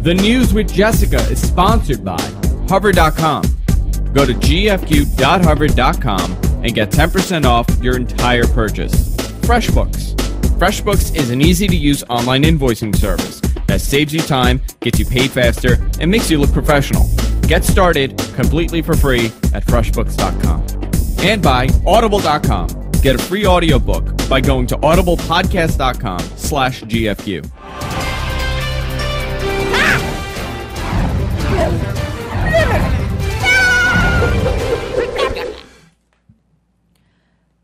The News with Jessica is sponsored by Hover.com. Go to gfq.hover.com and get 10% off your entire purchase. FreshBooks. FreshBooks is an easy-to-use online invoicing service that saves you time, gets you paid faster, and makes you look professional. Get started completely for free at freshbooks.com. And by Audible.com. Get a free audiobook by going to audiblepodcast.com/GFQ.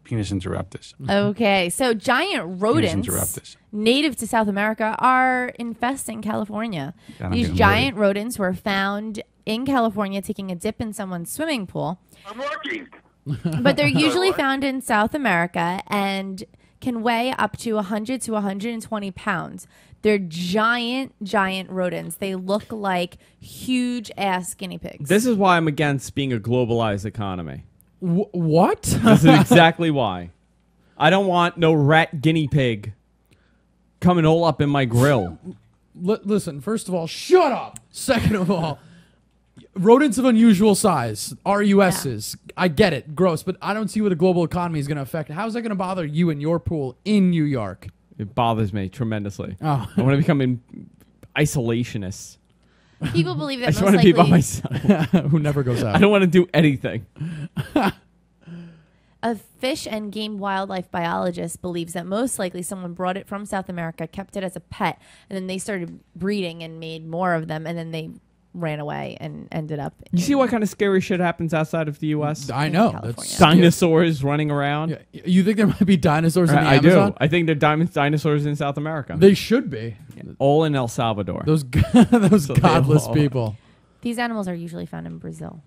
Penis interruptus. Okay, so giant rodents interruptus. native to South America are infesting California. These giant rodents were found in California taking a dip in someone's swimming pool. I'm working. But they're usually found in South America and can weigh up to 100 to 120 pounds. They're giant, giant rodents. They look like huge-ass guinea pigs. This is why I'm against being a globalized economy. What? This is exactly why. I don't want no rat guinea pig coming all up in my grill. Listen, first of all, shut up. Second of all, rodents of unusual size, RUSs. Yeah. I get it, gross, but I don't see what a global economy is going to affect. How is that going to bother you and your pool in New York? It bothers me tremendously. Oh. I want to become isolationist. People believe that I just most want to be by likely myself. Who never goes out. I don't want to do anything. a fish and game wildlife biologist believes that most likely someone brought it from South America, kept it as a pet, and then they started breeding and made more of them, and then they ran away and ended up. You see what kind of scary shit happens outside of the U.S.? I know. California. Dinosaurs running around. Yeah. You think there might be dinosaurs in the Amazon? do. I think there are dinosaurs in South America. They should be. All in El Salvador. Those godless people. These animals are usually found in Brazil.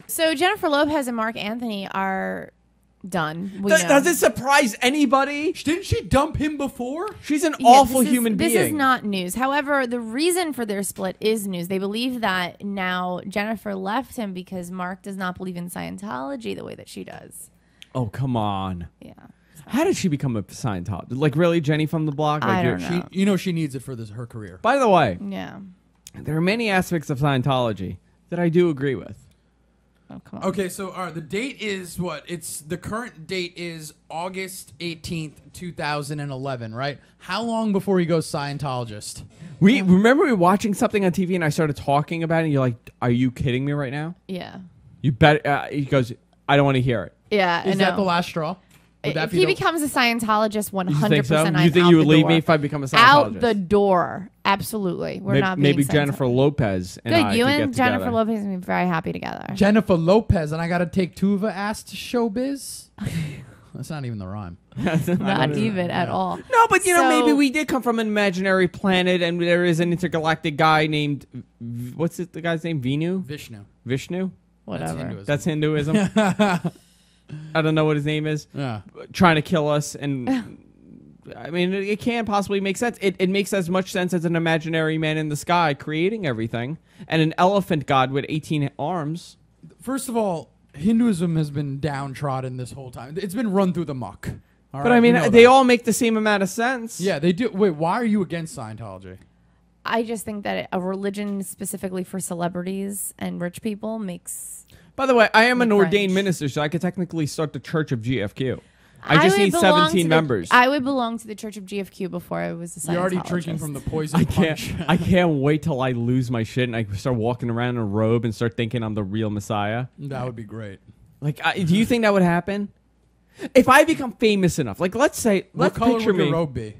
So Jennifer Lopez and Marc Anthony are done. Does it surprise anybody? Didn't she dump him before? She's an awful human being. This is not news. However, the reason for their split is news. They believe that now Jennifer left him because Marc does not believe in Scientology the way that she does. Oh, come on. Yeah. How did she become a Scientologist? Like, really, Jenny from the block? Like, I don't know. She needs it for her career. By the way, Yeah. there are many aspects of Scientology that I do agree with. Oh, come on. Okay, so the date is what? The current date is August 18th, 2011, right? How long before he goes Scientologist? We were watching something on TV and I started talking about it and you're like, are you kidding me right now? Yeah. You bet. He goes, I don't want to hear it. Yeah. Is that the last straw? If he becomes a Scientologist, 100%. You think so? I'm You think you would out the leave door. me if I become a Scientologist? Out the door. Absolutely. We're not being maybe Scientology. Jennifer Lopez and Good. I You could and get Jennifer together. Lopez will be very happy together. Jennifer Lopez, and I got to take two of her ass to showbiz? That's not even the rhyme. Not even at all. No, but you know, So- maybe we did come from an imaginary planet, and there is an intergalactic guy named what's it? The guy's name? Vishnu. Vishnu. Whatever. That's Hinduism. I don't know what his name is. Yeah. Trying to kill us, and I mean, it can't possibly make sense. It makes as much sense as an imaginary man in the sky creating everything, and an elephant god with 18 arms. First of all, Hinduism has been downtrodden this whole time. It's been run through the muck. All But right, I mean, we know they that. all make the same amount of sense. Yeah, they do. Wait, why are you against Scientology? I just think that a religion specifically for celebrities and rich people makes... By the way, I am an French. ordained minister, so I could technically start the Church of GFQ. I just would need belong 17 to members. I would belong to the Church of GFQ before I was a Scientologist. You're already drinking from the poison I punch. I can't wait till I lose my shit and I start walking around in a robe and start thinking I'm the real Messiah. That would be great. Like, do you think that would happen? If I become famous enough, like, let's What color picture would your me robe be?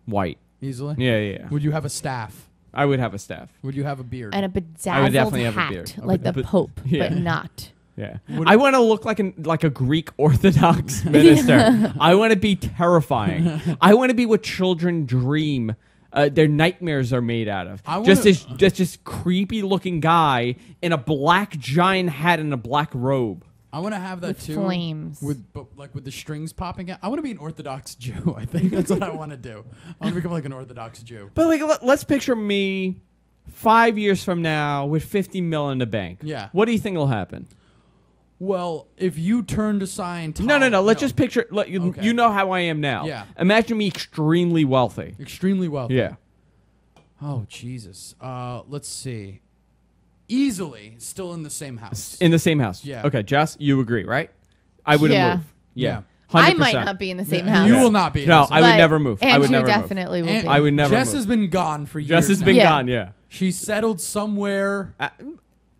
white. Easily? Yeah. Would you have a staff? I would have a staff. Would you have a beard? And a I would bedazzled definitely have a hat, beard. like the But- Pope, yeah. but not. Yeah, I want to look like a Greek Orthodox minister. I want to be terrifying. I want to be what children dream. Their nightmares are made out of. Just this creepy looking guy in a black giant hat and a black robe. I want to have that With too. flames. With the strings popping out. I want to be an Orthodox Jew. I think that's what I want to do. I want to become like an Orthodox Jew. But like, let's picture me 5 years from now with 50 mil in the bank. Yeah. What do you think will happen? Well, if you turn to Scientology... No. Let's just picture... You know how I am now. Yeah. Imagine me extremely wealthy. Extremely wealthy. Yeah. Oh, Jesus. Let's see. Easily still in the same house. In the same house. Yeah. Okay, Jess, you agree, right? I wouldn't Yeah. move. Yeah. I 100%. might not be in the same Yeah, house. you will not be. in No, the same I would But never move. I would Andrew never move. definitely will And be. I would never Jess move. has been gone for years. Jess has now. been Yeah. gone, yeah. She's settled somewhere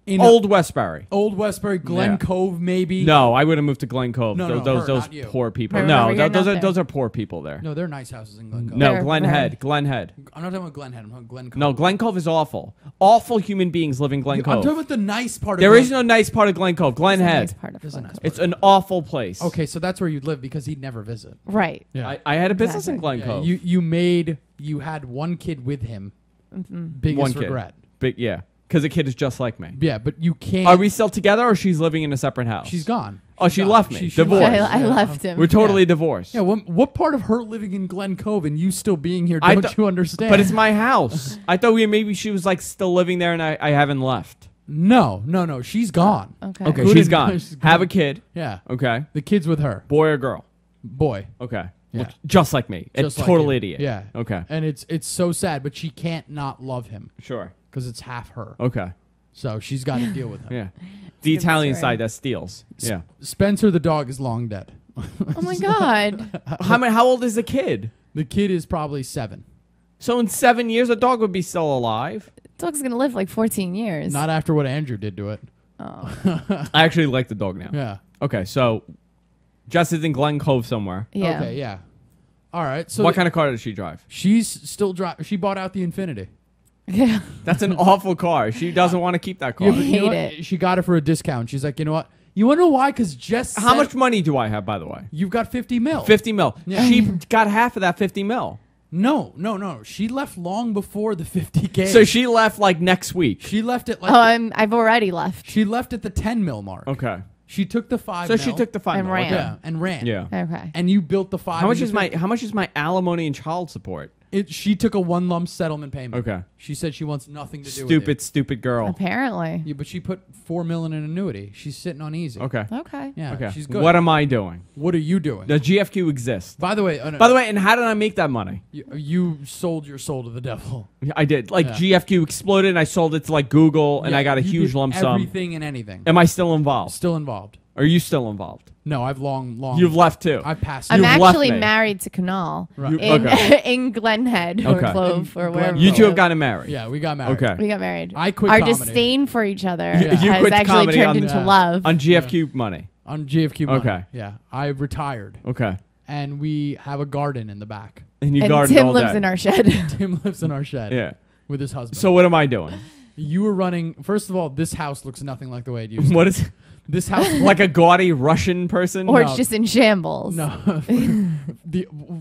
in Old Westbury. Old Westbury, Glen Yeah. Cove, maybe. No, I wouldn't move to Glen Cove. No, no, those her, not you. poor people. Right, No, remember, you're those not are there. those are poor people there. No, they're nice houses in Glen Cove. No, They're Glen very- Head. Glen Head. I'm not talking about Glen Head. I'm talking Glen Cove. No, Glen Cove is awful. Awful human beings live in Glen I'm talking Cove. about the nice part of There Glen is no nice part of Glen Cove. Glen It's a Head. nice part of There's a Glen nice Cove. It's an awful place. Okay, so that's where you'd live because he'd never visit. Right. Yeah. I had a business in Glen Exactly. Yeah, Cove. you had one kid with him. Mm-hmm. Biggest One kid. regret. But yeah, because the kid is just like me. Yeah, but you can't. Are we still together or she's living in a separate house? She's gone. Oh, She's she gone. left me. Divorced. I, left. I Yeah. left him. We're totally Yeah. divorced. Yeah, what part of her living in Glen Cove and you still being here I don't th- you understand? But it's my house. I thought maybe she was like still living there and I haven't left. No, she's gone. Okay. Okay, Good she's and- gone. she's Have gone. a kid. Yeah, Okay. the kid's with her. Boy or girl? Boy. Okay. Yeah. Look, just like me. Just A like total you. idiot. Yeah. Okay. And it's so sad, but she can't not love him Sure. because it's half her. Okay. So she's got to deal with him. Yeah. The good Italian story. side that steals. Yeah. Spencer the dog is long dead. Oh my God. How old is the kid? The kid is probably 7. So in 7 years, a dog would be still alive. Dog's gonna live like 14 years. Not after what Andrew did to it. Oh. I actually like the dog now. Yeah. Okay, so Jess is in Glen Cove somewhere. Yeah. Okay. Yeah. All right. So What kind of car does she drive? she's still She bought out the Infinity. Yeah. That's an awful car. She doesn't want to keep that car. Yeah, but you know hate what? She got it for a discount. She's like, you know what? You want to know why? Because Jess. How said- much money do I have, by the way? You've got 50 mil. 50 mil. Yeah. She got half of that 50 mil. No. She left long before the 50K. So she left like next week. She left it like. I've already left. She left at the 10 mil mark. Okay. She took the 5 So mil. she took the 5 And mil. ran. Okay. Yeah, and ran. Yeah. Okay. And you built the 5. How much into is my alimony and child support? She took a one lump settlement payment. Okay. She said she wants nothing to do with it. Stupid girl. Apparently. Yeah, but she put 4 mil in an annuity. She's sitting on easy. Okay. Okay. Yeah, Okay. she's good. What am I doing? What are you doing? Does GFQ exist? By the way, And how did I make that money? you sold your soul to the devil. I did. Like Yeah. GFQ exploded and I sold it to like Google and Yeah, I got a you huge did lump sum. Everything and anything. Am I still involved? Still involved. Are you still involved? No, I've long. You've left too. I've passed. I'm You've left actually me. married to Canal Right. in Okay. in Glen Head or Okay. Clove or In wherever. Glen You we two have live. gotten married. Yeah, we got married. Okay. We got married. I quit Our comedy. disdain for each other You has quit actually comedy turned on- into Yeah. love. On GFQ money. On GFQ money. Okay. Yeah, I retired, Okay. and we have a garden in the back. And you And garden Tim all lives day. in our shed. Tim lives in our shed. Yeah. With his husband. So what am I doing? you were running. First of all, this house looks nothing like the way it used to. What is This house like a gaudy Russian person? or No. it's just in shambles. No.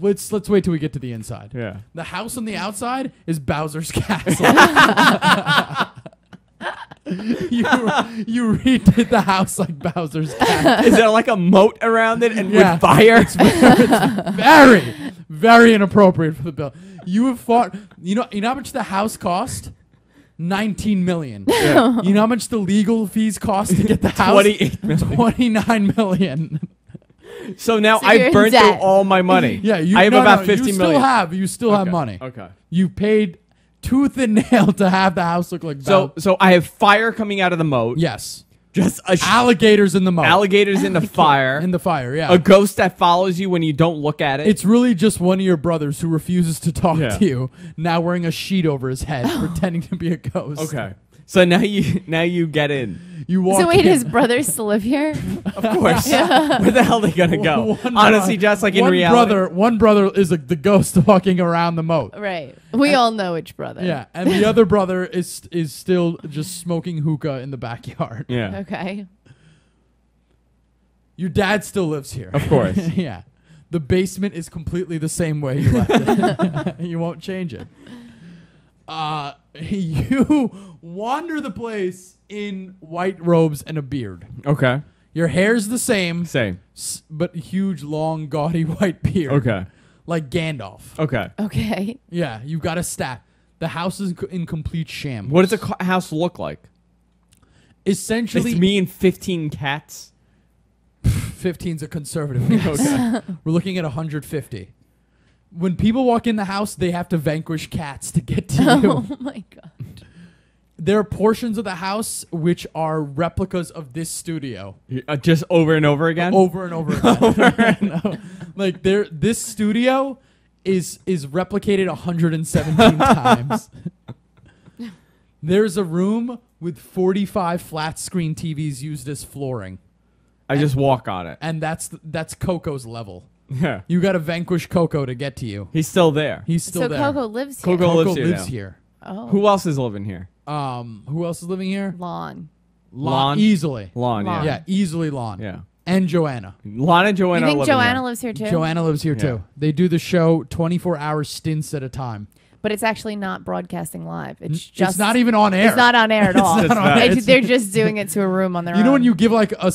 Let's wait till we get to the inside. Yeah. The house on the outside is Bowser's castle. you redid the house like Bowser's castle. Is there like a moat around it and Yeah. with fire? Very, very inappropriate for the bill. You have fought. You know how much the house cost? 19 million. Yeah. You know how much the legal fees cost to get the house? 28 million. 29 million. So now So you're I in burned through debt. all my money. Yeah, I have about 50 you million. You still have Okay. money. Okay. You paid tooth and nail to have the house look like So I have fire coming out of the moat. yes, Just a alligators in the moat. alligators in the fire. in the fire. Yeah, A ghost that follows you when you don't look at it. it's really just one of your brothers who refuses to talk Yeah. to you. Now wearing a sheet over his head, pretending to be a ghost. okay. So now you get in. You walk. So wait, in. his brothers still live here? Of course. Where the hell are they gonna go? One Honestly, bro- just like in one reality. one brother is the ghost walking around the moat. Right. We all know which brother. Yeah, and the other brother is still just smoking hookah in the backyard. Yeah. Okay. Your dad still lives here. Of course. Yeah. The basement is completely the same way you left it. You won't change it. You wander the place in white robes and a beard. Okay. Your hair's the same, Same. but huge, long, gaudy white beard. Okay. Like Gandalf. Okay. Okay. Yeah, you've got a staff. The house is in complete shambles. What does a house look like? Essentially, It's me and 15 cats. 15's a conservative. Yes. Okay. We're looking at 150. When people walk in the house, they have to vanquish cats to get to you. Oh my God. There are portions of the house which are replicas of this studio. Just over and over again? Over and over again. Like this studio is replicated 117 times. There's a room with 45 flat screen TVs used as flooring. I just walk on it. And that's Coco's level. Yeah. You got to vanquish Coco to get to you. He's still there. He's still So there. Coco lives here. Coco Coco lives lives here here. Oh. Who else is living here? Who else is living here? Lawn. Lon? Easily. Lon, Lon. Yeah, easily Lon. Yeah. And Joanna. Lon and You Joanna think are living Joanna here. lives here too? Joanna lives here Yeah. too. They do the show 24-hour stints at a time. But it's actually not broadcasting live. It's just It's not even on air. It's not on air at all. not on air. They're just doing it to a room on their own. You know when you give like a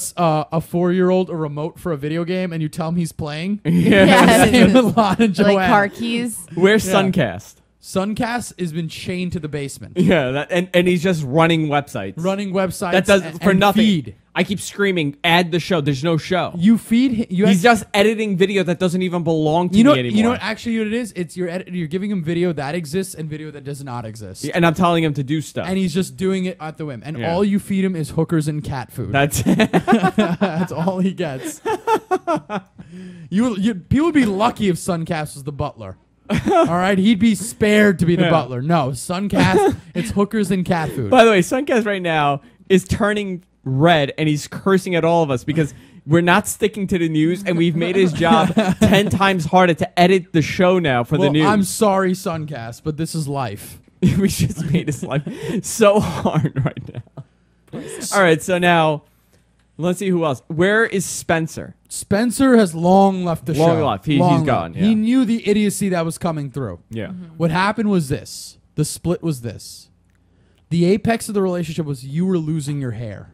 4-year-old a remote for a video game and you tell him he's playing? Yeah. Same with Lon and Joanna. like car keys. Where's Yeah. Suncast? Suncast has been chained to the basement. Yeah, and he's just running websites. Running websites That does and, for and nothing. feed. I keep screaming, add the show. There's no show. You feed him. He's just editing video that doesn't even belong to me anymore. You know what actually what it is? It's you're giving him video that exists and video that does not exist. Yeah, and I'm telling him to do stuff. And he's just doing it at the whim. And Yeah. all you feed him is hookers and cat food. That's That's all he gets. People would be lucky if Suncast was the butler. All right, he'd be spared to be the Yeah. butler. No, Suncast, it's hookers and cat food. By the way, Suncast right now is turning red and he's cursing at all of us because we're not sticking to the news and we've made his job 10 times harder to edit the show now for the news. I'm sorry, Suncast, but this is life. We just made his life so hard right now. All right, so now let's see who else. Where is Spencer? Spencer has long left the show. Long left. He's Long gone, left. yeah. He knew the idiocy that was coming through. Yeah. What happened was this. The split was this. The apex of the relationship was you were losing your hair.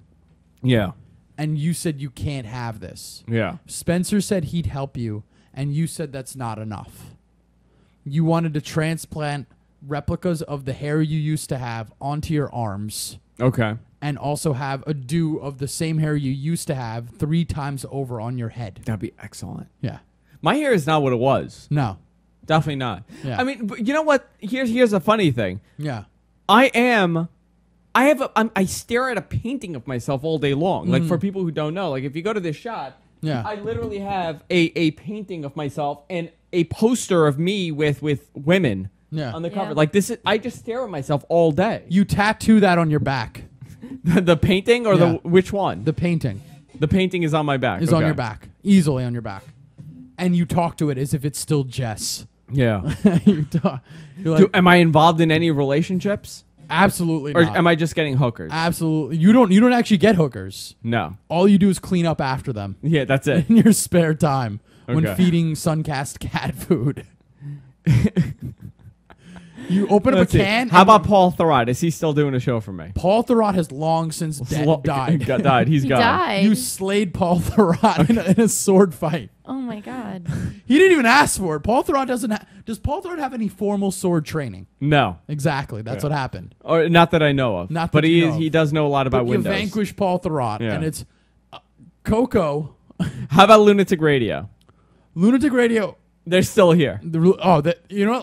Yeah. And you said you can't have this. Yeah. Spencer said he'd help you, and you said that's not enough. You wanted to transplant replicas of the hair you used to have onto your arms, Okay. and also have a do of the same hair you used to have 3 times over on your head. That'd be excellent. Yeah. My hair is not what it was. No. Definitely not. Yeah. I mean, but you know what? Here's a funny thing. Yeah. I stare at a painting of myself all day long. Like for people who don't know, like if you go to this shot, Yeah. I literally have a painting of myself and a poster of me with women Yeah. on the Yeah. cover. Like this is, I just stare at myself all day. You tattoo that on your back. The painting or Yeah. which one? The painting The painting is on my back. is on Okay. your back. Easily on your back. And you talk to it as if it's still Jess. Yeah. You're like, Am I involved in any relationships? absolutely Or not. am I just getting hookers? Absolutely. You don't actually get hookers. No. All you do is clean up after them Yeah, that's it. in your spare time when Okay. feeding Suncast cat food. You open up Let's a see. can. How and about Paul Thurrott? Is he still doing a show for me? Paul Thurrott has long since died. Died. He's He gone. died. You slayed Paul Thurrott in a sword fight. Oh my God. He didn't even ask for it. Paul Thurrott doesn't. Does Paul Thurrott have any formal sword training? No. Exactly. That's what happened. Or not that I know of. Not but that you know he of. does know a lot about But you Windows. vanquish Paul Thurrott, Yeah. and it's Coco, How about Lunatic Radio? Lunatic Radio. They're still here. You know what?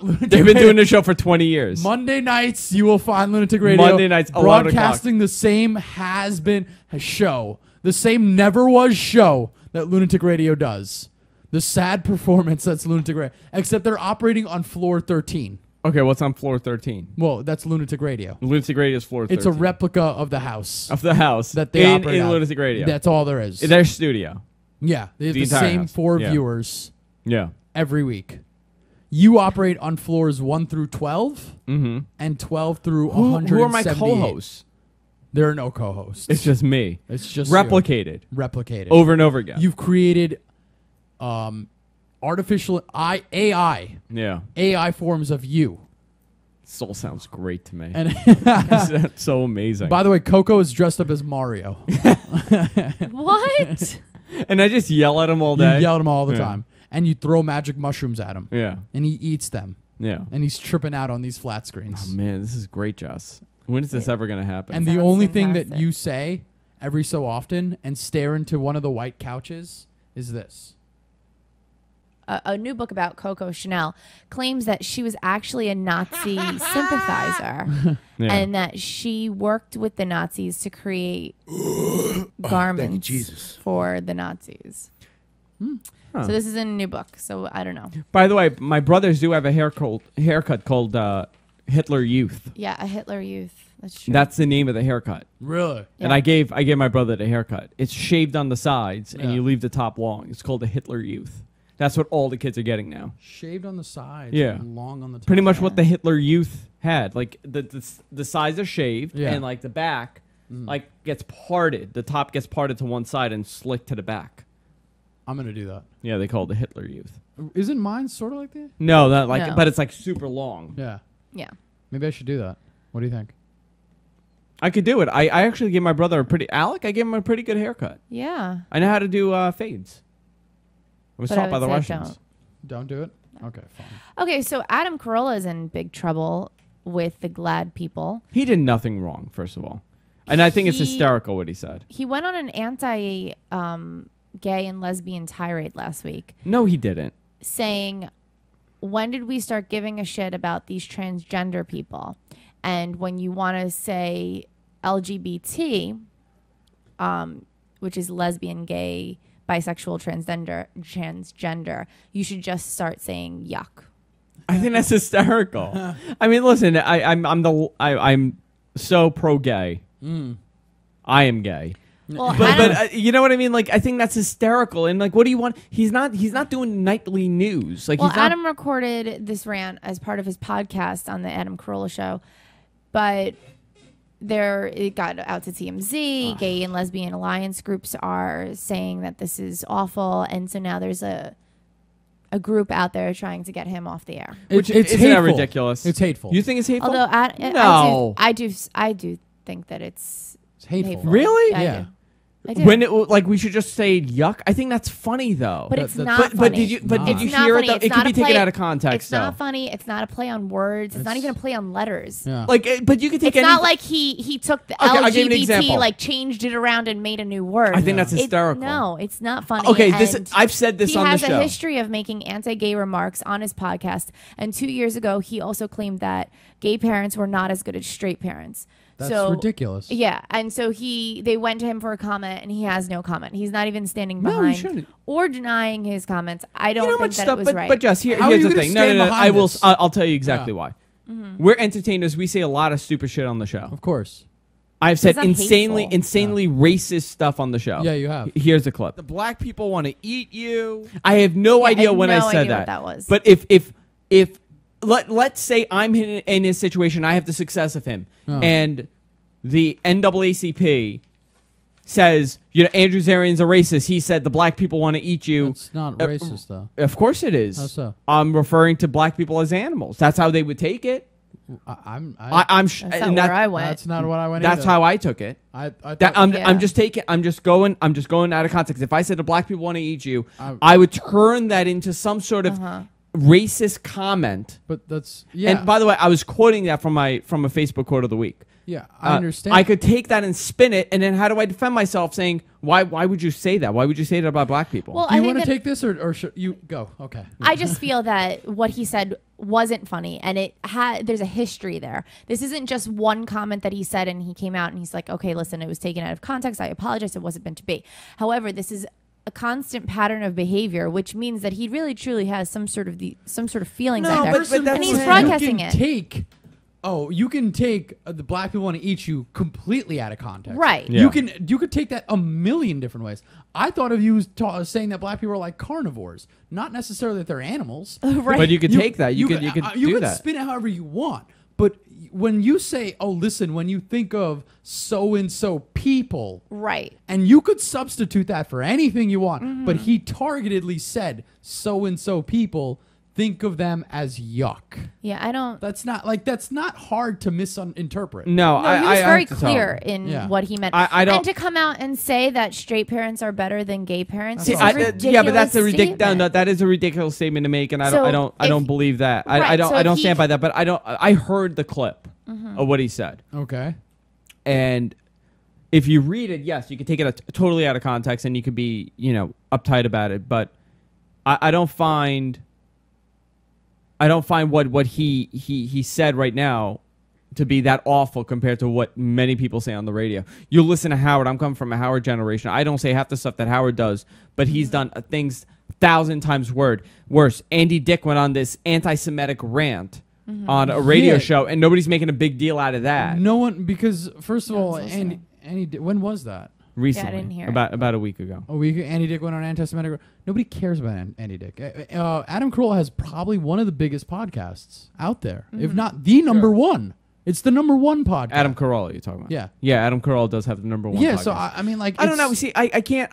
Lunatic They've been Radio- doing the show for 20 years. Monday nights, you will find Lunatic Radio. Monday nights, 11 o'clock. broadcasting the same show, the same never was show that Lunatic Radio does. The sad performance that's Lunatic Radio, except they're operating on floor 13. Okay, what's on floor 13? Well, that's Lunatic Radio. Lunatic Radio's floor 13. It's a replica of the house of the house that they in operate out. Lunatic Radio. That's all there is. Their studio. Yeah, they have The the entire same house. 4 Yeah. viewers Yeah. every week. You operate on floors 1 through 12 Mm-hmm. and 12 through Who 178. are my co-hosts? There are no co-hosts. It's just me. It's just Replicated. you. Replicated. Over and over again. You've created artificial Yeah. AI forms of you. This all sounds great to me. And That's so amazing. by the way, Coco is dressed up as Mario. What? And I just yell at him all You day. yell at him all the Yeah. time. And you throw magic mushrooms at him. Yeah. And he eats them. Yeah. And he's tripping out on these flat screens. Oh, man, this is great, Jess. When is this ever going to happen? And the Sounds only thing that fantastic. you say every so often and stare into one of the white couches is this. a new book about Coco Chanel, claims that she was actually a Nazi sympathizer and that she worked with the Nazis to create garments for the Nazis. So this is in a new book, so I don't know. By the way, my brothers do have a haircut called Hitler Youth. Yeah, a Hitler Youth. That's true. That's the name of the haircut. Really? Yeah. And I gave my brother the haircut. It's shaved on the sides, and you leave the top long. It's called the Hitler Youth. That's what all the kids are getting now. Shaved on the sides. Yeah. And long on the top. Pretty much what the Hitler Youth had. Like the sides are shaved, and like the back like gets parted. The top gets parted to one side and slicked to the back. I'm gonna do that. Yeah, they call it the Hitler Youth. Isn't mine sort of like that? No, not like, No. but it's like super long. Yeah. Yeah. Maybe I should do that. What do you think? I could do it. I actually gave my brother I gave him a pretty good haircut. Yeah. I know how to do fades. I was But taught I by the would say Russians. Don't do it? Okay, fine. Okay, so Adam Carolla is in big trouble with the GLAAD people. He did nothing wrong, first of all. And I think it's He- hysterical what he said. He went on an anti gay and lesbian tirade last week, No, he didn't. saying, when did we start giving a shit about these transgender people? And when you want to say LGBT, which is lesbian, gay, bisexual, transgender, you should just start saying yuck. I think that's hysterical. I mean, listen, I'm so pro gay. I am gay. Well, But you know what I mean? Like, I think that's hysterical. And like, what do you want? He's not doing nightly news. Like, well, he's not. Adam recorded this rant as part of his podcast on the Adam Carolla show, but it got out to TMZ. Gay and lesbian alliance groups are saying that this is awful, and so now there's a group out there trying to get him off the air. Which It's isn't that hateful. ridiculous? It's hateful. You think it's hateful? Although No. I do think that it's It's hateful. hateful. Really? Yeah, Yeah. I do. When we should just say yuck. I think that's funny though. But it's That- not but- funny. But did you It's hear not it? funny. Though? It's It could not be a taken play- out of context. It's not though. funny. It's not a play on words. It's not even a play on letters. Yeah. Like, but you could take. It's not like he took the Okay, I'll give you an LGBT, example. like changed it around and made a new word. I think that's It- hysterical. no, it's not funny. Okay, and I've said this he on the has show. a history of making anti-gay remarks on his podcast. And 2 years ago, he also claimed that gay parents were not as good as straight parents. That's so, ridiculous. Yeah, and so they went to him for a comment, and he has no comment. He's not even standing No, he behind shouldn't. or denying his comments. I don't You know think much that stuff, it was right. but Jess, How are here's you the gonna thing. No, stand no, no. behind I will. this? I'll tell you exactly Yeah. why. Mm-hmm. We're entertainers. We say a lot of stupid shit on the show. Of course. I've said not insanely hateful. racist stuff on the show. Yeah, you have. Here's a clip. The black people want to eat you. I have no Yeah, I idea have when I no said idea that. what that was. But if let's say I'm in his situation, I have the success of him, and the NAACP says, Andrew Zarian's a racist. He said the black people want to eat you. It's not racist, though. Of course it is. How so? I'm referring to black people as animals. That's how they would take it. I'm That's not and where I went. That's not what I went. that's either. how I took it. I thought, That I'm Yeah. just going out of context. If I said the black people want to eat you, I- I would turn that into some sort of racist comment. but that's yeah. And by the way, I was quoting that from a Facebook quote of the week. yeah, I understand. I could take that and spin it, and then how do I defend myself? Saying why would you say that? Why would you say that about black people? Well, Do you I think want to that take this or should you go? Okay. I just feel that what he said wasn't funny, and there's a history there. This isn't just one comment that he said, and he came out and he's like, "Okay, listen, it was taken out of context. I apologize. It wasn't meant to be." However, this is a constant pattern of behavior, which means that he really truly has some sort of feelings No, out there, but that's and he's what- broadcasting it. You can take the black people want to eat you completely out of context. Right. Yeah. You could take that a million different ways. I thought of you as saying that black people are like carnivores, not necessarily that they're animals. Right. But you could take that. You could do that. Spin it however you want. But when you say, "Oh, listen," when you think of so and so people, Right. and you could substitute that for anything you want, Mm-hmm. but he targetedly said so and so people. Think of them as yuck. Yeah, I don't. That's not hard to misinterpret. No, No, I he was I very have to tell clear him. in Yeah. what he meant. I don't- And to come out and say that straight parents are better than gay parents See, is I- a ridiculous yeah, but that's a ridiculous. statement. No, that is a ridiculous statement to make, and I So don't if- believe that. I Right, so don't he- stand by that. But I heard the clip of what he said, Okay. and if you read it, yes, you can take it totally out of context, and you could be uptight about it. But I don't find what he said right now to be that awful compared to what many people say on the radio. You listen to Howard. I'm coming from a Howard generation. I don't say half the stuff that Howard does, but he's done things 1,000 times worse. Andy Dick went on this anti-Semitic rant on a radio show, and nobody's making a big deal out of that. No one, because first of all, Andy, when was that? Recently, I didn't hear about a week ago. A week. Andy Dick went on anti-Semitic. Nobody cares about Andy Dick. Adam Carolla has probably one of the biggest podcasts out there, if not the number one. It's the number one podcast. Adam Carolla, you're talking about? Yeah. Yeah, Adam Carolla does have the number one. Yeah. podcast. So I mean, like, I don't know. See, I can't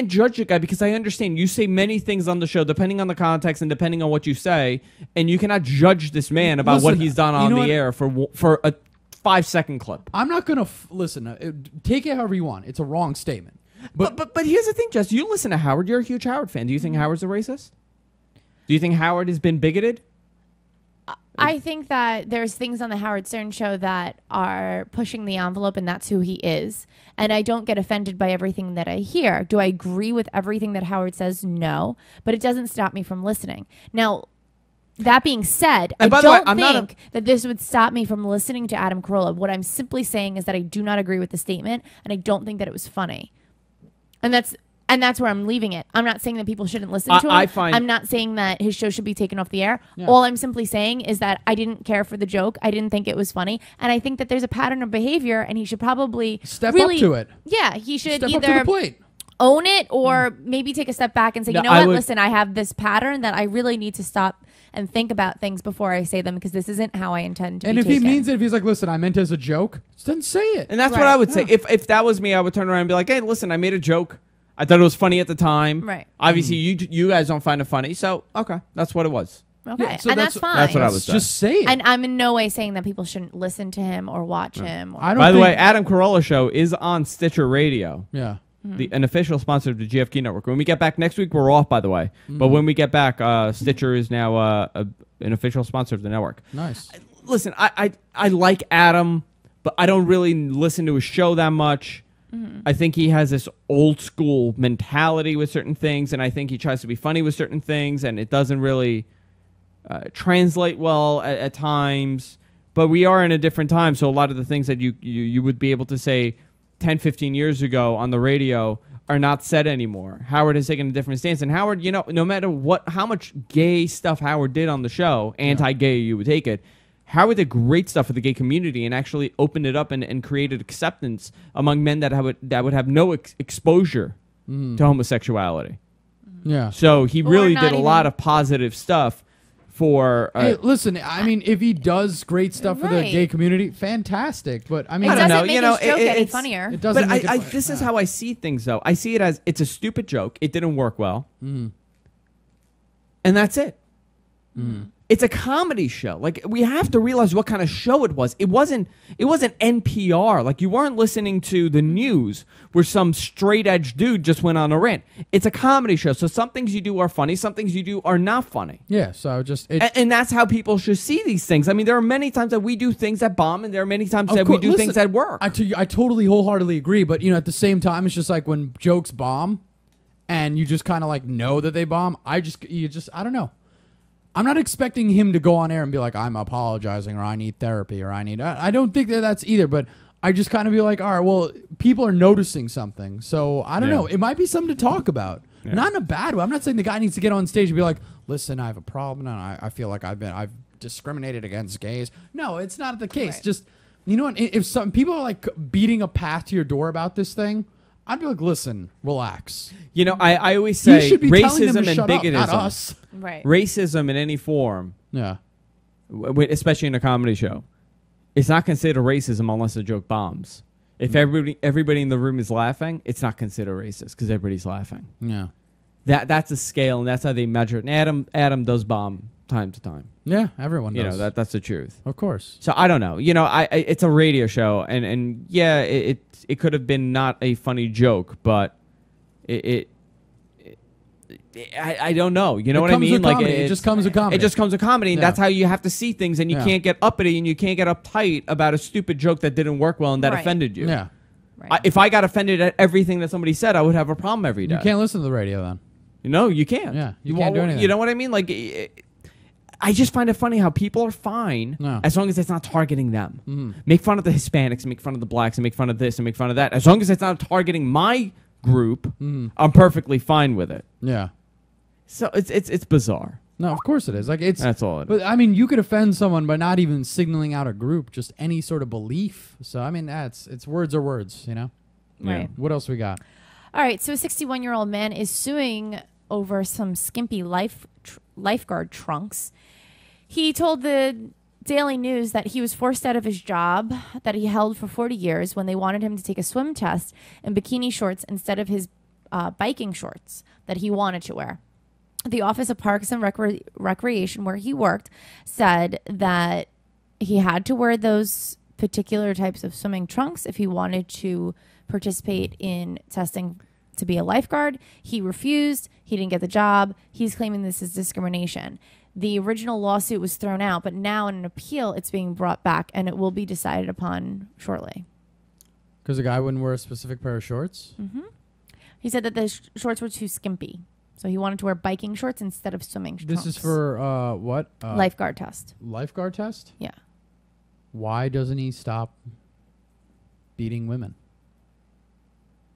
judge a guy because I understand you say many things on the show depending on the context and depending on what you say, and you cannot judge this man about what he's done on the air for a 5-second clip. I'm not gonna listen. Take it however you want. It's a wrong statement. But here's the thing, Jess. You listen to Howard. You're a huge Howard fan. Do you think Howard's a racist? Do you think Howard has been bigoted? I think that there's things on the Howard Stern show that are pushing the envelope, and that's who he is. And I don't get offended by everything that I hear. Do I agree with everything that Howard says? No. But it doesn't stop me from listening. Now, that being said, I don't think that this would stop me from listening to Adam Carolla. What I'm simply saying is that I do not agree with the statement, and I don't think that it was funny. And that's where I'm leaving it. I'm not saying that people shouldn't listen to him. I'm not saying that his show should be taken off the air. Yeah. All I'm simply saying is that I didn't care for the joke. I didn't think it was funny. And I think that there's a pattern of behavior, and he should probably step up to it. Yeah, he should step either up to the plate. Own it or maybe take a step back and say, you know what, listen, I have this pattern that I really need to stop and think about things before I say them because this isn't how I intend to be taken. And if he means it, if he's like, listen, I meant it as a joke, then say it. And that's what I would say. If that was me, I would turn around and be like, hey, listen, I made a joke. I thought it was funny at the time. Right. Obviously, you guys don't find it funny, so okay, that's what it was. Okay, yeah, so and that's fine. That's what I would say. Just say it. And I'm in no way saying that people shouldn't listen to him or watch him. Or By the way, Adam Carolla Show is on Stitcher Radio. Yeah. An official sponsor of the GFQ network. When we get back next week, we're off, by the way. But when we get back, Stitcher is now an official sponsor of the network. Nice. Listen, I like Adam, but I don't really listen to his show that much. I think he has this old school mentality with certain things, and I think he tries to be funny with certain things, and it doesn't really translate well at times. But we are in a different time, so a lot of the things that you would be able to say 10, 15 years ago on the radio are not said anymore. Howard has taken a different stance. And Howard, no matter how much gay stuff Howard did on the show, anti-gay you would take it, Howard did great stuff for the gay community and actually opened it up and created acceptance among men that would have no exposure to homosexuality. Yeah. So he really did a lot of positive stuff for... hey, listen, I mean, if he does great stuff for the gay community, fantastic. But I mean, it doesn't make his joke any funnier. It doesn't. But this is how I see things, though. I see it as it's a stupid joke. It didn't work well, and that's it. It's a comedy show. Like, we have to realize what kind of show it was. It wasn't NPR. Like, you weren't listening to the news where some straight edge dude just went on a rant. It's a comedy show. So some things you do are funny, some things you do are not funny. Yeah, so just and that's how people should see these things. I mean, there are many times that we do things that bomb, and there are many times that we do things that work. I totally wholeheartedly agree, but at the same time, it's just like when jokes bomb and you just kind of like know that they bomb, I don't know. I'm not expecting him to go on air and be like, I'm apologizing, or I need therapy, or I don't think that's either, but I just kind of be like, all right, well, people are noticing something. So I don't know. It might be something to talk about. Yeah. Not in a bad way. I'm not saying the guy needs to get on stage and be like, listen, I have a problem, and I feel like I've discriminated against gays. No, it's not the case. Right. Just, if some people are like beating a path to your door about this thing, I'd be like, listen, relax. I always say racism and bigotism. Not us. Right. Racism in any form, especially in a comedy show, it's not considered racism unless the joke bombs. If everybody in the room is laughing, it's not considered racist because everybody's laughing. Yeah. That's a scale, and that's how they measure it. And Adam does bomb time to time. Yeah, everyone does. That's the truth. Of course. So I don't know. It's a radio show, and it could have been not a funny joke, but I don't know. You know what I mean? Like it just comes a comedy. It just comes a comedy, and that's how you have to see things. And you can't get uppity, and you can't get uptight about a stupid joke that didn't work well and that offended you. Yeah. Right. If I got offended at everything that somebody said, I would have a problem every day. You can't listen to the radio then. No, you can't. Yeah, you can't do anything. You know what I mean? Like, I just find it funny how people are fine as long as it's not targeting them. Make fun of the Hispanics, make fun of the blacks, and make fun of this and make fun of that. As long as it's not targeting my group, I'm perfectly fine with it. Yeah. So it's bizarre. No, of course it is. Like That's all it is. But I mean, you could offend someone by not even signaling out a group, just any sort of belief. So I mean, it's words are words, you know. Right. What else we got? All right. So a 61-year-old man is suing over some skimpy lifeguard trunks. He told the Daily News that he was forced out of his job that he held for 40 years when they wanted him to take a swim test in bikini shorts instead of his biking shorts that he wanted to wear. The Office of Parks and Recreation, where he worked, said that he had to wear those particular types of swimming trunks if he wanted to participate in testing to be a lifeguard. He refused. He didn't get the job. He's claiming this is discrimination. The original lawsuit was thrown out, but now in an appeal, it's being brought back, and it will be decided upon shortly. Because the guy wouldn't wear a specific pair of shorts? Mm-hmm. He said that the shorts were too skimpy. So he wanted to wear biking shorts instead of swimming trunks. This is for what? Lifeguard test. Lifeguard test? Yeah. Why doesn't he stop beating women?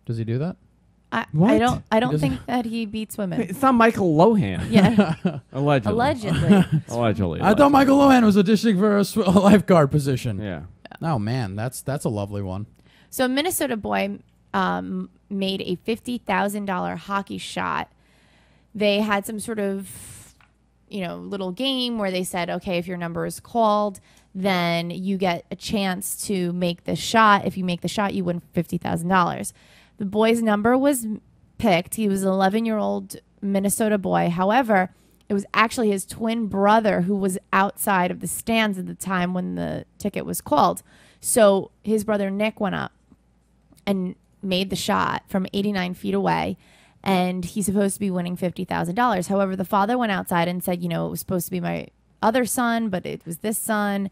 Does he do that? I What? don't think that he beats women. It's not Michael Lohan. Yeah. Allegedly. Allegedly. I thought Michael Lohan was auditioning for a lifeguard position. Yeah. Oh man, that's a lovely one. So a Minnesota boy made a $50,000 hockey shot. They had some sort of, little game where they said, okay, if your number is called, then you get a chance to make the shot. If you make the shot, you win $50,000. The boy's number was picked. He was an 11-year-old Minnesota boy. However, it was actually his twin brother who was outside of the stands at the time when the ticket was called. So his brother Nick went up and made the shot from 89 feet away, and he's supposed to be winning $50,000. However, the father went outside and said, it was supposed to be my other son, but it was this son,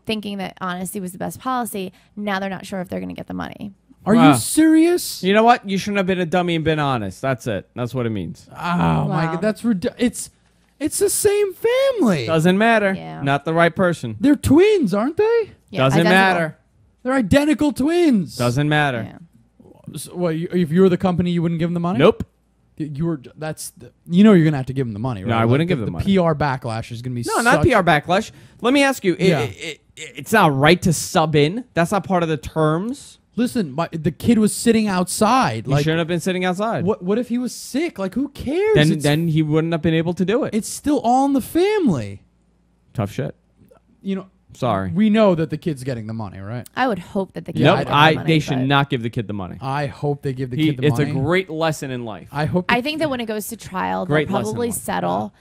thinking that honesty was the best policy. Now they're not sure if they're going to get the money. Are you serious? You know what? You shouldn't have been a dummy and been honest. That's it. That's what it means. Oh my God, that's ridiculous. It's the same family. Doesn't matter. Yeah. Not the right person. They're twins, aren't they? Yeah, Doesn't identical. matter. They're identical twins. Doesn't matter. Yeah. So, what, if you were the company, you wouldn't give them the money? Nope. You were. You're gonna have to give them the money, right? No, I wouldn't give them the money. The PR backlash is gonna be No, not PR backlash. Let me ask you. Yeah. It's not right to sub in. That's not part of the terms. Listen, the kid was sitting outside. He Like, shouldn't have been sitting outside. what if he was sick? Like, who cares? Then he wouldn't have been able to do it. It's still all in the family. Tough shit. We Sorry. know that the kid's getting the money, right? I would hope that the kid Nope. would get the money, They should but not give the kid the money. I hope they give the kid the It's money. a great lesson in life. I hope. I think that when it goes to trial, Great they'll lesson probably learned. settle.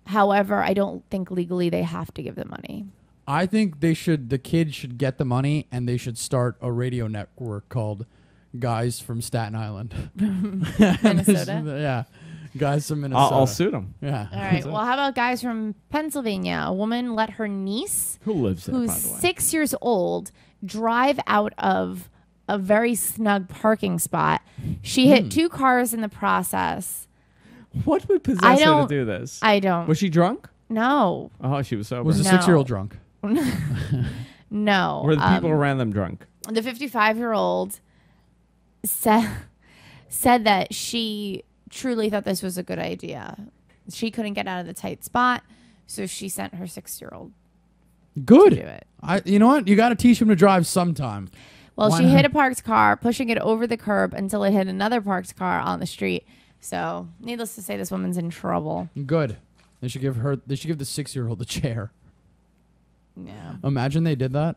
However, I don't think legally they have to give the money. I think they should. The kid should get the money, and they should start a radio network called "Guys from Staten Island." Minnesota? Yeah, guys from Minnesota. I'll suit him. Yeah. All right. Well, how about guys from Pennsylvania? A woman let her niece, Who lives there, who's by the way? 6 years old, drive out of a very snug parking spot. She hit 2 cars in the process. What would possess I her to don't- do this? I don't Was she drunk? know. Oh, she was sober. Was the No. 6-year-old drunk? No. Were the people around them drunk? The 55-year-old said that she truly thought this was a good idea. She couldn't get out of the tight spot, so she sent her 6-year-old Good. to do it. You know what? You got to teach him to drive sometime. Well, Why she not? hit a parked car, pushing it over the curb until it hit another parked car on the street. So, needless to say, this woman's in trouble. Good. They should give the 6-year-old a chair. Yeah. Imagine they did that.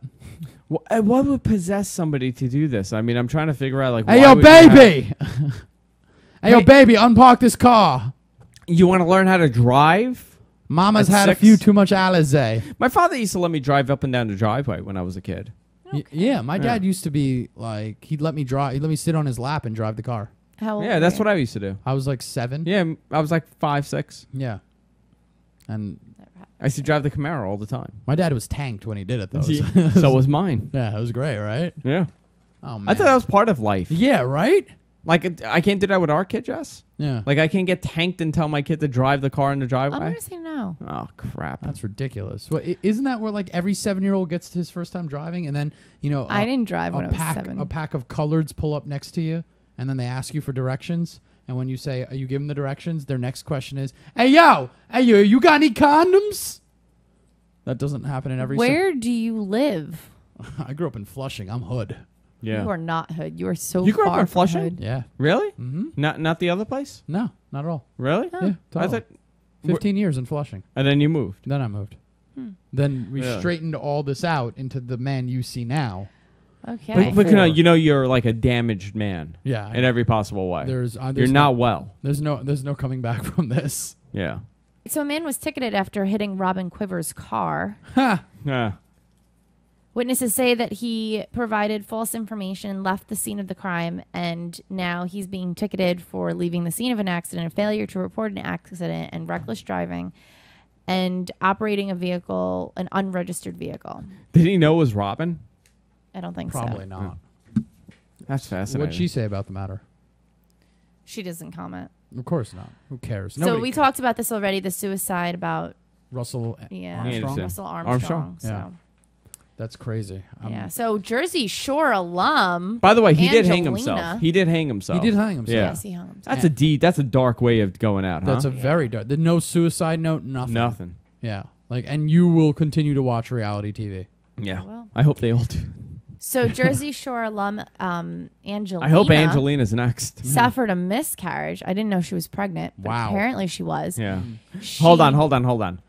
What would possess somebody to do this? I mean, I'm trying to figure out, like, Hey, why yo, would you have- baby. Hey, yo, baby, unpark this car. You want to learn how to drive? Mama's At had 6? a few too much Alizé. My father used to let me drive up and down the driveway when I was a kid. Yeah, my dad used to be like, he'd let me drive. He'd let me sit on his lap and drive the car. How old Yeah, were that's you? what I used to do. I was like 7. Yeah, I was like 5, 6. Yeah. And I used to drive the Camaro all the time. my dad was tanked when he did it, though. So was mine. Yeah, it was great, right? Yeah. Oh, man. I thought that was part of life. Yeah, right? Like, I can't do that with our kid, Jess? Yeah. Like, I can't get tanked and tell my kid to drive the car in the driveway? I'm gonna say no. Oh, crap. That's ridiculous. Well, isn't that where like every 7-year-old gets his first time driving, and then I didn't drive when I was pack 7. a pack of coloreds pull up next to you, and then they ask you for directions, and when you say you give them the directions, their next question is, "Hey yo, you got any condoms?" That doesn't happen in every. Where do you live? I grew up in Flushing. I'm hood. Yeah. You are not hood. You are so You grew up far in from Flushing? hood. Yeah. Really? Mm-hmm. Not the other place? No, not at all. Really? Oh. Yeah, I totally. thought, 15 years in Flushing. and then you moved. Then I moved. Then we Really? straightened all this out into the man you see now. Okay. But you know you're like a damaged man. Yeah. In every possible way. There's you're not well. There's no coming back from this. Yeah. So a man was ticketed after hitting Robin Quiver's car. Ha! Yeah. Witnesses say that he provided false information, left the scene of the crime, and now he's being ticketed for leaving the scene of an accident, failure to report an accident, and reckless driving, and operating a vehicle, an unregistered vehicle. Did he know it was Robin? I don't think Probably so. not. That's fascinating. What'd she say about the matter? She doesn't comment. Of course not. Who cares? So Nobody we cares. talked about this already, the suicide about Russell Armstrong. Anderson. Russell Armstrong? Armstrong. So. Yeah. That's crazy. Yeah. So Jersey Shore alum. By the way, he did hang Angelina. himself. He did hang himself. He did hang himself. Yeah. Yes, he hung himself. That's a dark way of going out, huh? That's a very dark. There's no suicide note. Nothing. Nothing. Yeah. Like, and you will continue to watch reality TV. Yeah. Well. I hope they all do. So Jersey Shore alum Angelina. I hope Angelina's next. Suffered a miscarriage. I didn't know she was pregnant. But Wow. Apparently she was. Yeah. She- Hold on.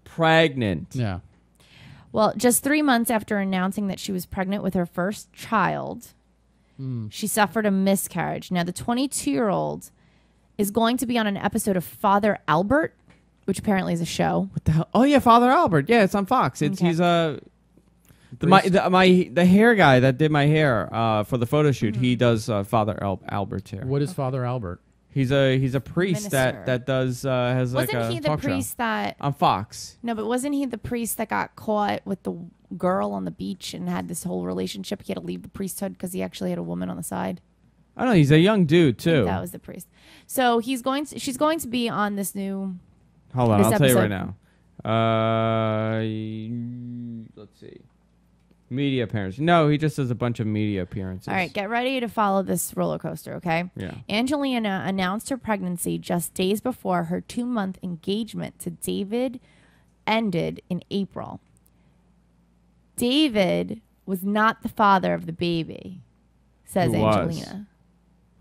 Pregnant. Yeah. Well, just 3 months after announcing that she was pregnant with her first child, she suffered a miscarriage. Now, the 22-year-old is going to be on an episode of Father Albert, which apparently is a show. What the hell? Oh yeah, Father Albert. Yeah, it's on Fox. It's Okay. he's the hair guy that did my hair for the photo shoot. He does Father Albert's hair. What is Father Albert? He's a priest Minister. that does has like Wasn't a he the talk priest show that... on Fox. No, but wasn't he the priest that got caught with the girl on the beach and had this whole relationship? He had to leave the priesthood because he actually had a woman on the side. I don't know. He's a young dude I think too. that was the priest. So she's going to be on this new... Hold on, this I'll tell you right episode. now. Let's see. Media appearances. No, he just does a bunch of media appearances. All right, get ready to follow this roller coaster, okay? Yeah. Angelina announced her pregnancy just days before her 2-month engagement to David ended in April. David was not the father of the baby, says Who was? Angelina.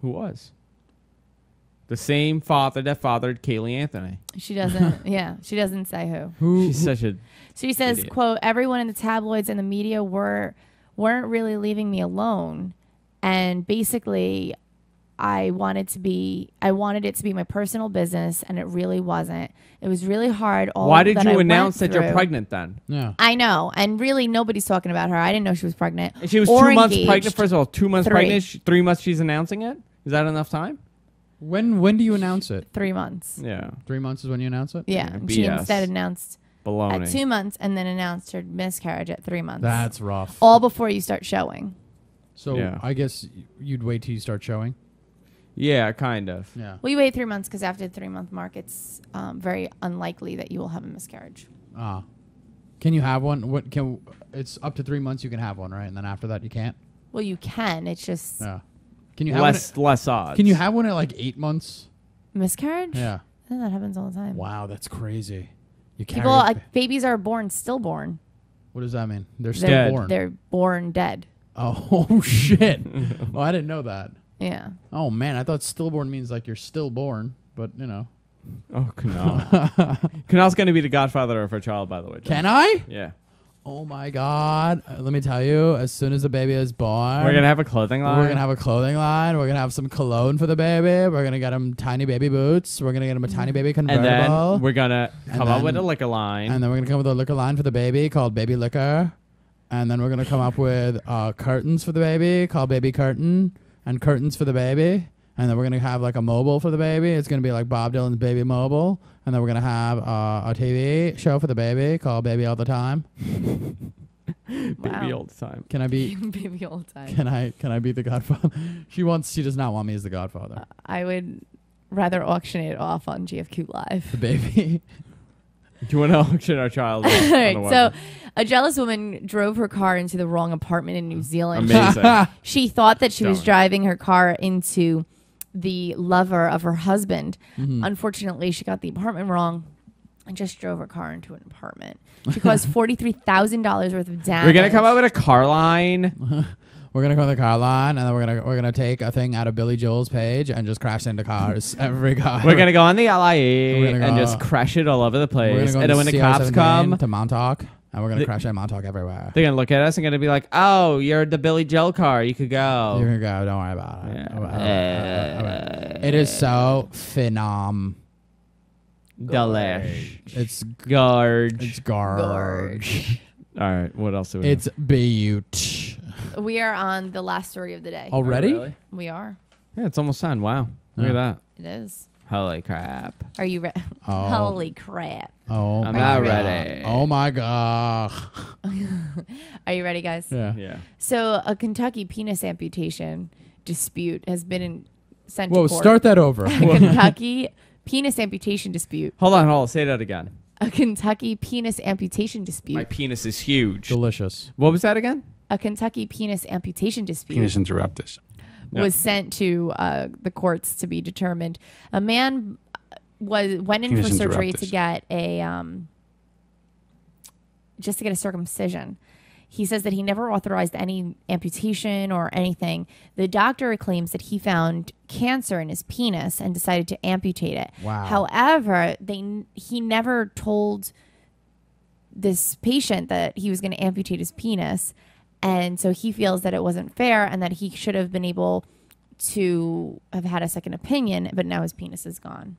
Who was? The same father that fathered Kaylee Anthony. She doesn't, yeah, she doesn't say who. She's such a... She says, Idiot. quote, everyone in the tabloids and the media weren't really leaving me alone. And basically, I wanted it to be my personal business, and it really wasn't. It was really hard. Why did that you I announce went that you're through. pregnant then? Yeah. I know. And really, nobody's talking about her. I didn't know she was pregnant. And she was or 2 months engaged. pregnant. First of all, 2 months 3. pregnant. 3 months she's announcing it? Is that enough time? When do you announce it? 3 months. Yeah. 3 months is when you announce it? Yeah. And she BS. instead announced Baloney. at 2 months and then announced her miscarriage at 3 months. That's rough. all before you start showing. So Yeah. I guess you'd wait till you start showing. Yeah, kind of. Yeah. Well, you wait 3 months because after the 3-month mark, it's very unlikely that you will have a miscarriage. Ah. Can you have one? It's up to 3 months you can have one, right? And then after that you can't? Well, you can. It's just Yeah. Can you have Less odds. Can you have one at like 8 months? miscarriage. Yeah. Yeah, that happens all the time. Wow, that's crazy. You carry People, a like, babies are born stillborn. What does that mean? They're They're, still Dead. born. They're born dead. Oh shit. Oh, I didn't know that. Yeah. Oh man, I thought stillborn means like you're stillborn, but you know. Oh, Kunal. Kunal's going to be the godfather of her child, by the way. Can I? Yeah. Oh my god. Let me tell you, as soon as the baby is born, We're going to have a clothing line. we're going to have a clothing line. We're going to have some cologne for the baby. We're going to get him tiny baby boots. We're going to get him a tiny baby and convertible. then we're going to come up then- with a liquor line. And then we're going to come with a liquor line for the baby called Baby Liquor. And then we're going to come up with curtains for the baby called Baby Curtain. And curtains for the baby. And then we're going to have like a mobile for the baby. It's going to be like Bob Dylan's Baby Mobile. And then we're going to have a TV show for the baby called Baby All the Time. Baby all the time. Can I be? Baby all the time. Can I be the Godfather? She does not want me as the Godfather. I would rather auction it off on GFQ Live. The baby. Do you want to auction our child? All right, so a jealous woman drove her car into the wrong apartment in New Zealand. Amazing. She thought that she was Tell me. driving her car into the lover of her husband. Mm-hmm. Unfortunately, she got the apartment wrong and just drove her car into an apartment. She caused $43,000 worth of damage. We're gonna come up with a car line. We're gonna go to the car line, and then we're gonna take a thing out of Billy Joel's page and just crash into cars. Every car. We're gonna go on the LIE We're gonna and go- just crash it all over the We're place. gonna go And then when the cops come, to Montauk, and we're gonna The- crash at Montauk everywhere. they're gonna look at us and gonna be like, "Oh, you're the Billy Joel car. You could go." You're gonna go. Don't worry about it. Yeah. It is so phenom. Delish. It's Gorge. it's gorge. All right. What else do we? It's beaut. We are on the last story of the day. Already? Really? We are. Yeah, it's almost done. Wow. Look at that. It is. Holy crap. Are you ready? Oh. Holy crap. Oh, I'm my not God. ready. Oh my god. Are you ready, guys? Yeah. Yeah. So a Kentucky penis amputation dispute has been sent Whoa, to court. start that over. A Kentucky penis amputation dispute. Hold on. Say that again. A Kentucky penis amputation dispute. My penis is huge. Delicious. What was that again? A Kentucky penis amputation dispute Penis interruptus. was sent to the courts to be determined. A man went in Penis for surgery interruptus. to get a just to get a circumcision. He says that he never authorized any amputation or anything. The doctor claims that he found cancer in his penis and decided to amputate it. Wow. However, he never told this patient that he was going to amputate his penis. And so he feels that it wasn't fair and that he should have been able to have had a second opinion, but now his penis is gone.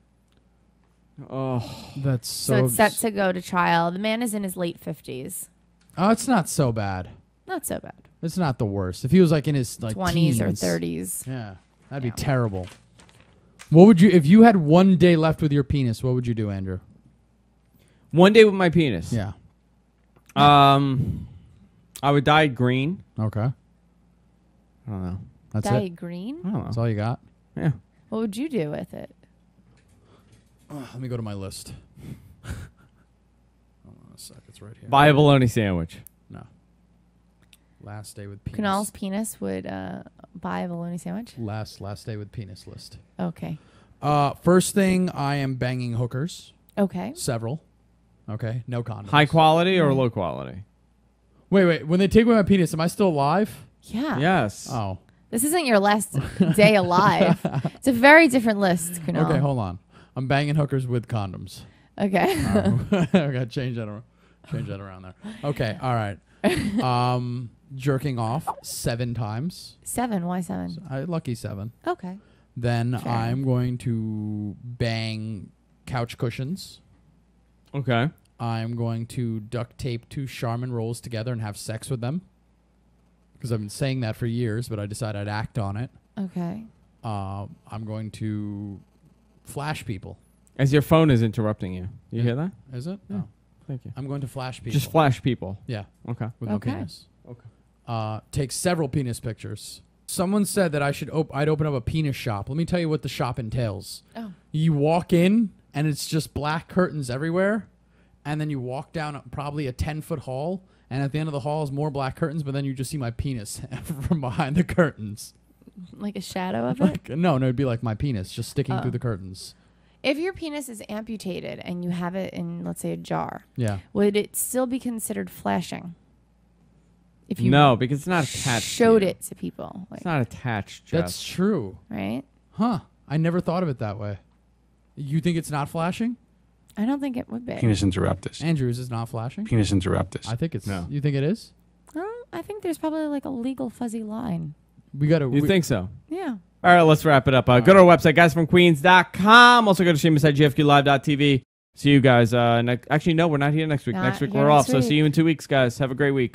Oh, That's So it's set to go to trial. The man is in his late 50s. Oh, it's not so bad. Not so bad. It's not the worst. If he was like in his 20s or teens, 30s. Yeah, that'd Yeah. be terrible. What would you if you had one day left with your penis? What would you do, Andrew? one day with my penis. Yeah. I would dye it green. Okay. I don't know. That's Dye it. it green? I don't know. That's all you got. Yeah. What would you do with it? Let me go to my list. Hold on a sec. It's right here. Buy a bologna sandwich. No. Last day with penis. Kunal's penis would buy a bologna sandwich? Last day with penis list. Okay. First thing, I am banging hookers. Okay. Several. Okay. No condoms. High quality or low quality? Wait. When they take away my penis, am I still alive? Yeah. Yes. Oh. This isn't your last day alive. It's a very different list, Kunal. Okay, hold on. I'm banging hookers with condoms. Okay. I gotta change that around there. Okay, all right. Jerking off 7 times. 7. Why 7? Lucky 7. Okay. Then Fair. I'm going to bang couch cushions. Okay. I'm going to duct tape 2 Charmin rolls together and have sex with them. Because I've been saying that for years, but I decided I'd act on it. Okay. I'm going to flash people. As your phone is interrupting you. You hear that? Is it? Yeah. No. Thank you. I'm going to flash people. Just flash people. Yeah, Okay. with no Okay. penis. Okay. Take several penis pictures. Someone said that I'd open up a penis shop. Let me tell you what the shop entails. Oh. You walk in and it's just black curtains everywhere, and then you walk down probably a 10-foot hall, and at the end of the hall is more black curtains, but then you just see my penis from behind the curtains. Like a shadow of it? No, it'd be like my penis just sticking through the curtains. If your penis is amputated and you have it in, let's say, a jar, Yeah. would it still be considered flashing? If you No, because it's not attached. showed to you. it to people, like, It's not attached. Jess. That's true. right? Huh. I never thought of it that way. You think it's not flashing? I don't think it would be. Penis interruptus. Andrews is not flashing? Penis interruptus. I think it's... No. You think it is? I think there's probably like a legal fuzzy line. We got to... You think so? Yeah. All right, let's wrap it up. Go to our website, guysfromqueens.com. Also go to stream us at gfqlive.tv. See you guys. Actually, no, we're not here next week. Not Next week here we're next off. So week. see you in 2 weeks, guys. Have a great week.